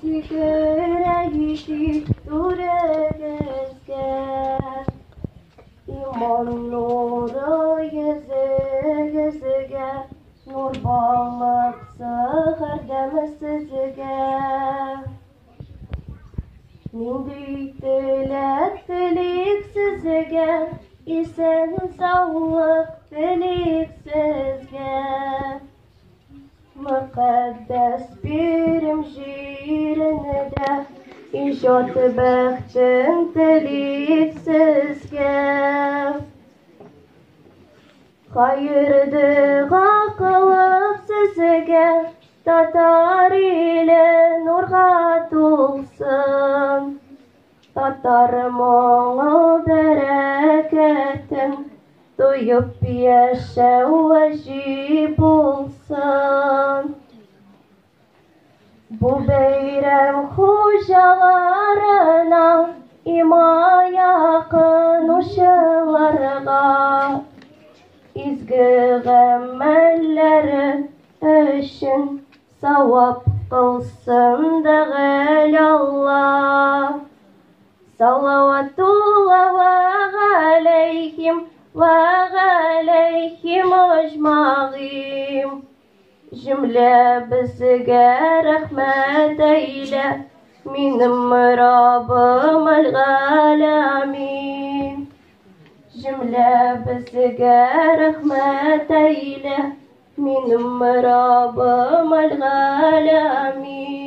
Сикерәйти түрегезгә, иман нуры йөзегезгә, нур балыксы һәрдәме сезгә. Нинди теләк телик сезгә, исән саулык телик сезгә. Мөкаддәс бирем җиренедә, иҗат бәхтен телик сезгә. Хәер дуа кылып сезгә, татар иле нурга тулсын. Татар моңы бәрәкәтен, тоеп яшәү ваҗиб булсын. Бу бәйрәм хуҗаларына, иман якынучыларга, изге гамәлләре өчен савап кылсын дәгъл Аллаһ. Салаватуллаһ галәйһим ва галәйһим аҗмәгыйн. Җөмләбезгә рәхмәт әйлә, минем Раббым әл-галәмин. Җөмләбезгә рәхмәт әйлә, минем Раббым әл-галәмин.